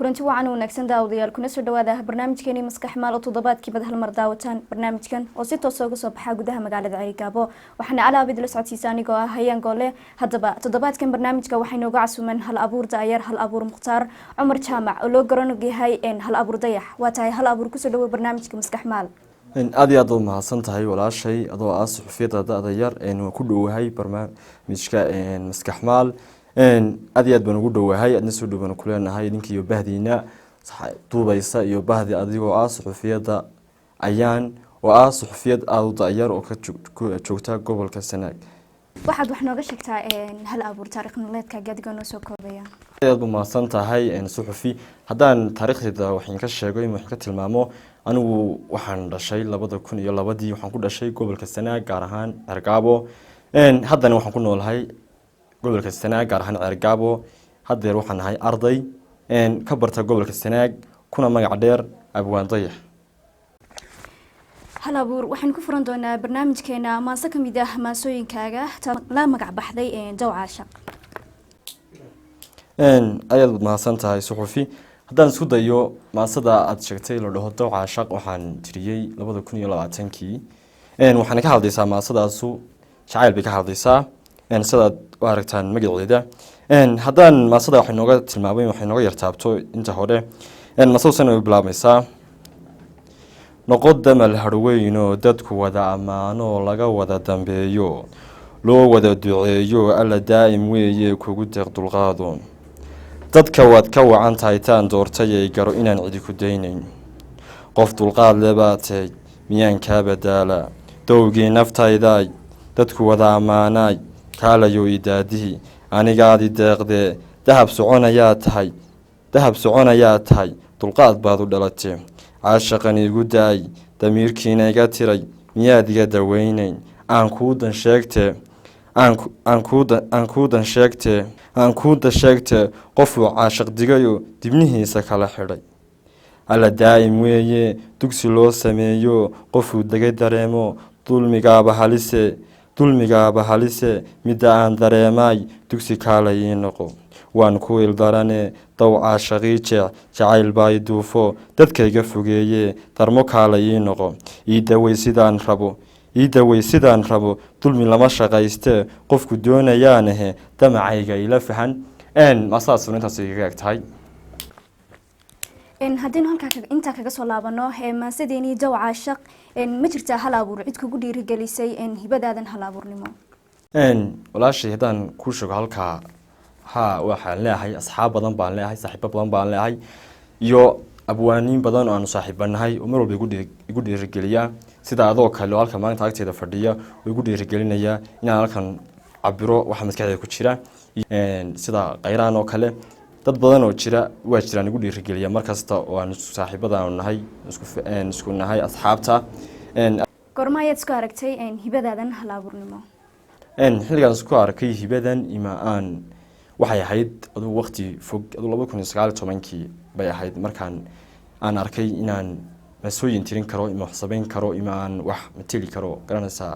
kulanti wacan wanaagsan daawadayaal kuna soo dhawaada barnaamijkeeni maskax maal oo toddobaadkii bad hal mar daawataan barnaamijkan oo si toos ah uga soo baxa gudaha magaalada Ceelgaabo waxaana alaabid la socodsiisa anigoo ah hayaan goole hadaba toddobaadkan barnaamijka waxay nooga casuuman hal abuur daayar hal abuur muqtaar Cumar Jaamac oo loo garan yahay hal abuur dayax waa tahay hal abuur ku soo dhawo barnaamijka maskax maal aad iyo aad u mahadsan tahay walaashay adoo ah suxufiyada daayar ku dhowahay barnaamijka maskax maal aad iyo aad baan ugu dhowahay adna soo dhawaan ku leenahay ninkiyo bahdiina duubaysa iyo bahdi adigoo ah suxufiyada ayaan oo ah suxufiyad aad u daayar oo ka joogta gobolka Sanaag waxaad wax nooga sheegtaa hal abuur taariikh nololeedkaaga adigoo noo soo koobaya aad u mahadsan tahay suxufi haddaan taariikhdeeda waxaan ka sheego in waxaan ka tilmaamo anigu waxaan dhashay 2002 waxaan ku dhashay gobolka Sanaag gaar ahaan Ceelgaabo haddana waxaan ku noolahay gobolka Sanaag gaar ahaan Ceelgaabo haddeer waxaan ahay arday ka barta gobolka Sanaag kuna magac dheer Abwaan Dayax hal abuur waxaan ku furan doonaa barnaamijkeena maasa kamid ah maasooyinkaaga la magac baxday Dawca Shaq ayaad mahadsan tahay suxufi haddaan isku dayo maasada aad sheegtay la dhaho Dawca Shaq waxaan tiriyay 2020kii waxaan ka hadlaysaa maasadaasu jacayl bay ka hadlaysaa sidaad u aragtaan magaceeda haddaan maasada waxay nooga tilmaamay waxay nooga yartaabto inta hore maasadu sanad bilaabmaysaa noqoda mal harweyno dadku wada amaano laga wada dambeeyo loo wada duceeyo alla daa'im weeye kugu deeq dulqaado dadka wad ka wacan tahay taan doortay ay garo inaan cidi ku daynayn qof dulqaad leebaatay miyaan ka badaala dowgii naftayday dadku wada amaanay kaalayo idaadihi anigaadi deeqde dahab soconayaa tahay dulqaad baad u dhalatay caashaqan igu daay damiirkiina iga tiray miyaad iga daweynayn aan kuu dan sheegtee qofuu caashaq digayo dibnihiisa kala xidhay alla daa'im weeye dugsi loo sameeyo qofuu degay dareemo dulmigaaba halise midda aan dareemay dugsi kaalay ii noqo waan ku ildarane Dawca Shaqii jacayl bay duufo dadkayga fogeeye darmo kaalay ii noqo ii dawey sidaan rabo dulmi lama shaqayste qofku doonayaanahe damacayga ila fahan maasaas intaas iga egtahay haddii halka inta kaga soo laabano maasadeeni Dawca Shaq ma jirtaa hal abuur cid kugu dhiirigelisay hibadaadan hal abuurnimo walaashay haddaan ku sheego halka waxaan leeyahay asxaab badan baan leeyahay saaxiibo badan baan leeyahay iyo abwaaniin badan oo aan saaxiibanahay oo mar walba igu dhiirigeliya sida adoo kale oo halka maanta agteeda fadhiya oo igu dhiirigelinaya inaan halkan cabiro waxa maskaxdeeda ku jira sida qayraan oo kale dad badan oo waa jiraan igu dhiirigeliya markasta oo aan saaxiibadaan nahay isku nahay asxaabta gorma ayaad isku aragtay hibadaadan hal abuurnimo xilligan isku arkay hibadan aan waxay ahayd aduu waqti fog 2019kii bay ahayd markaan aan arkay inaan masooyin tirin karo ima wax sameyn karo ima aan wax mateli karo garanaysaa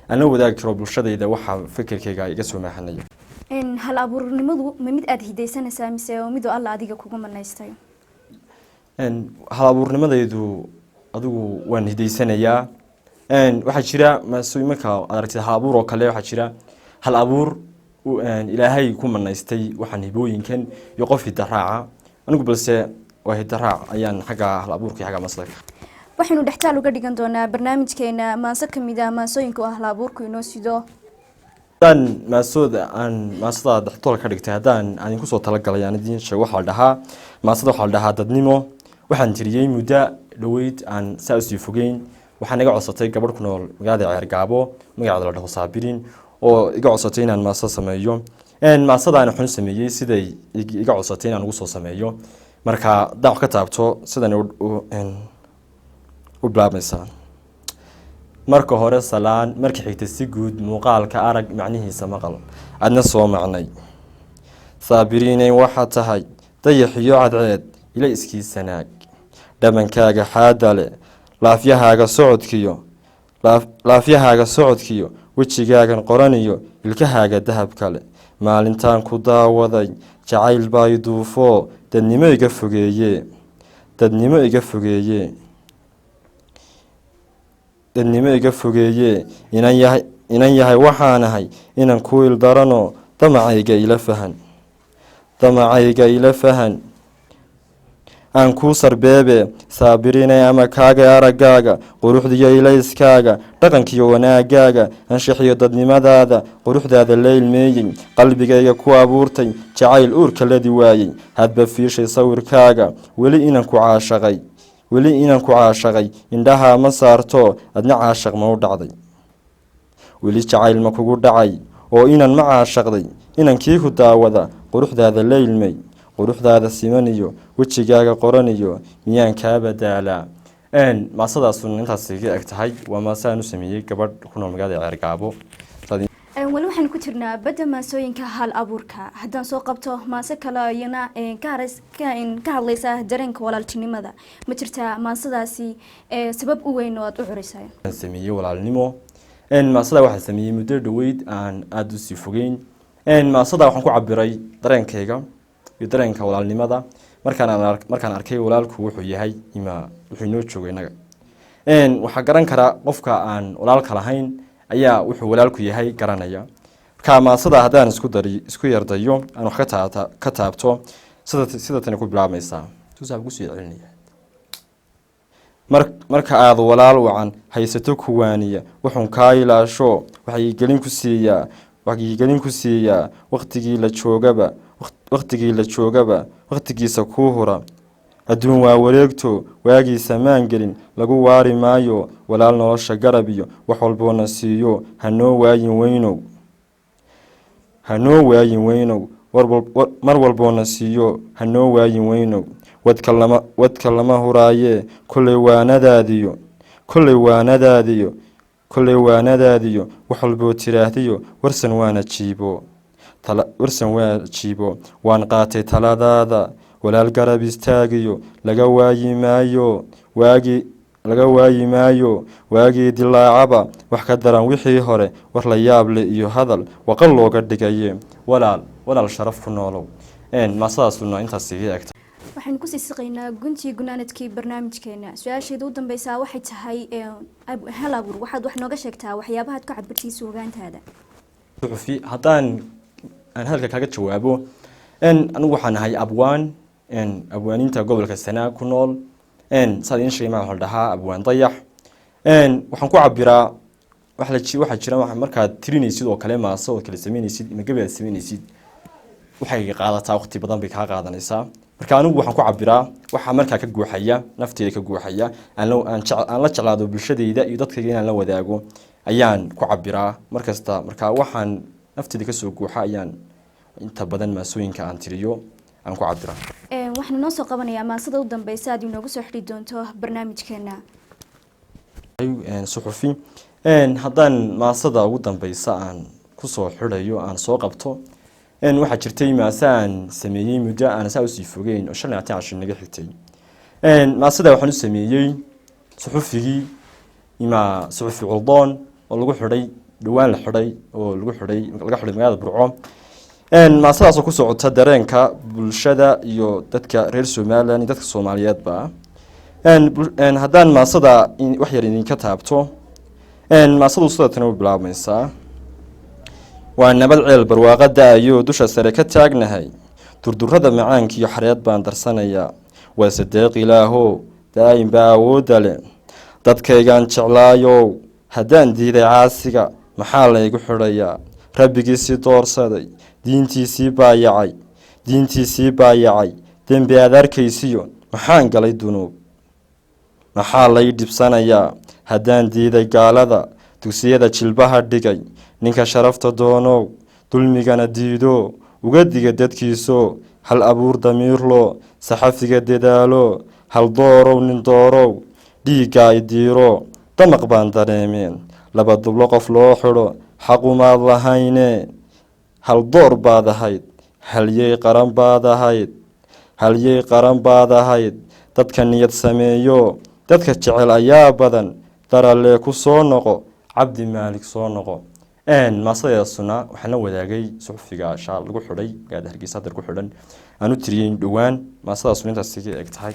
ana wadaag karo bulshadayda waxa fikirkayga iga soo maaxanaya hal abuurnimadu ma mid aad hidaysanaysaa mise mid oo alla adiga kugu manaystay hal abuurnimadaydu adigu waan hidaysanayaa waxa jira masooyin marka aragtida hal abuur oo kale waxa jira hal abuur ilaahay ku manaystay waxaan hibooyinkan iyo qof hidaraaca anigu balse waa hidaraac ayaan xagga hal abuurka xagga maslaka waxaynu dhextaal uga dhigan doonaa barnaamijkeena maasa kamid ah maasooyinka hal abuurku inoo sido maasada dhextool ka dhigtay haddaan ku soo talagalay aan idin sheego waxaa dhahaa maasada waxaa dhahaa dadnimo waxaan tiriyay muddo dhaweyd aan saa u sii fogeyn waxaan iga codsatay gabadh ku nool magaalada Ceelgaabo magaceeda la dhaho Saabirin oo iga codsatay inaan maasada sameeyo maasadaan waxaan sameeyay siday iga codsatay inaan ugu soo sameeyo marka daac ka taabto sidan u bilaabmaysaa marka hore salaan markii xigta si guud muuqaalka arag macnihiisa maqal adna soo macnay Saabiriinay waxa tahay dayax iyo cadceed ila iskii Sanaag dhamankaaga xaadale laafyahaaga socodkiyo wajigaagan qoraniyo ilkahaaga dahab kale maalintaan ku daawaday jacayl baa i duufoo dadnimo iga fogeeye dadnimo iga fogeeye dadnimo iga fogeeye inan yahay waxaanahay inan ku ildarano damacayga ila fahan damacayga ila fahan aan kuu sarbeebe saabirine ama kaaga araggaaga quruxdiyo ilayskaaga dhaqankiyo wanaagaaga anshaxiyo dadnimadaada quruxdaada la ilmeeyey qalbigayga ku abuurtay jacayl uurka ladi waayey hadba fiirshay sawirkaaga weli inan ku caashaqay indhahaa ma saarto adna caashaq ma u dhacday weli jacayl ma kugu dhacay oo inan ma caashaqday inankii ku daawada quruxdaada la ilmey quruxdaada simaniyo wejigaaga qoraniyo miyaan kaa badaalaa maasadaasun intaas iga eg tahay waa maase aan u sameeyey gabadh ku nool magaalada Ceergaabo. weli waxaan ku jirnaa badda maasooyinka hal abuurka haddaan soo qabto maase kale iyana ka hadlaysa dareenka walaaltinimada ma jirtaa maasadaasi sabab u weyn oo aad u curisay sameeyey walaalnimo maasada waxaan sameeyey muddo dhaweyd aan aada u sii fogeyn maasada waxaan ku cabiray dareenkayga iyo dareenka walaalnimada markaan arkay walaalku wuxuu yahay wuxuu inoo joogo inaga waxaa garan karaa qofka aan walaalka lahayn ayaa wuxuu walaalku yahay garanaya marka maasada haddaan isku yardayo aan wax ka taabto sida tani ku bilaabmaysaa tusaab ku sii celinaya marka aad walaal wacan haysato kuwaaniya wuxuun kaa ilaasho waxay gelin ku siiyaa waqtigii la joogaba waqtigiisa kuu hura adduun waa wareegto waagiisa maan gelin lagu waari maayo walaal nolosha garab iyo wax walboona siiyo hanoo waayin weynow mar walboona siiyo hanoo waayin weynow wadka lama huraaye kolley waanadaadiyo wax walboo tiraahdiyo warsan waa jiibo waan qaatay taladaada walaal garab istaagiyo laga waayi maayo waagii dilaacaba wax ka daran wixii hore war la yaable iyo hadal waqal looga dhigaye walaal sharaf ku noolow maasadaasuna intaas iga egta waxaan ku sii siqaynaa guntii gunaanadkii barnaamijkeena su-aasheeda u dambeysaa waxay tahay hal abuur waxaad wax nooga sheegtaa waxyaabahaad ku cabirtiisa ogaantaada suxufi haddaan aan hadalka kaga jawaabo anigu waxaan ahay abwaaniinta gobolka Sanaag ku nool saad in sheegay waxa la dhahaa abwaan dayax waxaan ku cabiraa waxa jira markaad tirinaysid oo kale maaso oo kale sameynaysid ima gabaad sameynaysid waxay qaadataa waqti badan bay ka qaadanaysaa marka anigu waxaan ku cabiraa waxa markaa ka guuxaya nafteeda ka guuxaya aan la jeclaado bulshadeyda iyo dadkayga inaan la wadaago ayaan ku cabiraa markasta marka waxaan nafteeda ka soo guuxa ayaan inta badan maasooyinka aan tiriyo aan ku cabiraa waxaan noo soo qabanayaa maasada u dambeysa aad inoogu soo xidhi doonto barnaamijkeena suxufi haddaan maasada ugu dambeysa aan kusoo xidhayo aan soo qabto waxaa jirtay maase aan sameeyey muddo aan saa usii fogeyn oo 15 casho naga xigtay maasada waxaan u sameeyey suxufigii suxufi Culdoon oo lagu xidhay dhawaan laga xidhay magaalada Burco maasadaas oo ku socota dareenka bulshada iyo dadka reer Soomaaliland dadka Soomaaliyeedba haddaan maasada wax yar idinka taabto maasadu sida tan u bilaabmaysaa waa nabad ceel barwaaqada ayuu dusha sare ka taagnahay durdurada macaanka iyo xareed baan darsanayaa waa sadeeq ilaahow daa'im baa awoodda leh dadkaygaan jeclaayow haddaan diiday caasiga maxaa laygu xidhayaa rabbigiisii doorsaday diintiisii baayacay dembi aad arkaysiyo maxaan galay dunuub maxaa lay dhibsanayaa haddaan diiday gaalada dugsiyada jilbaha dhigay ninka sharafta doonow dulmigana diido uga diga dadkiisoo hal abuur damiirlo saxafiga dadaalo hal doorow nin doorow dhiiggaa idiiro damaq baan dareemeen laba dublo qof loo xidho xaqumaad lahayne hal door baad ahayd halyey qaran baad ahayd dadka niyad sameeyo dadka jecel ayaa badan daralee ku soo noqo cabdi maalik soo noqo maasadaasuna waxaan la wadaagay suxufiga shaal lagu xidhay magaalada Hargeysa hadda ku xidhan aan u tiriyay dhawaan maasadaasuna intaas ka eg tahay.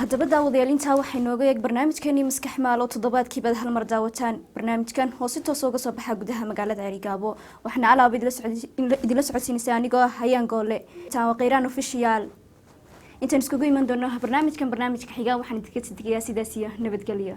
haddaba daawadayaal intaa waxay nooga eeg barnaamijkeeni maskax maal oo toddobaadkiiba hal mar daawataan barnaamijkan oo si toos uga soo baxa gudaha magaalada Ceerigaabo waxaana alaab idila socodsiinaysaa anigoo hayaan goole taa qeyraan official intaan iskugu iman doono barnaamijka xiga waxaan idinka sidiyaa sidaas iyo nabadgelyo.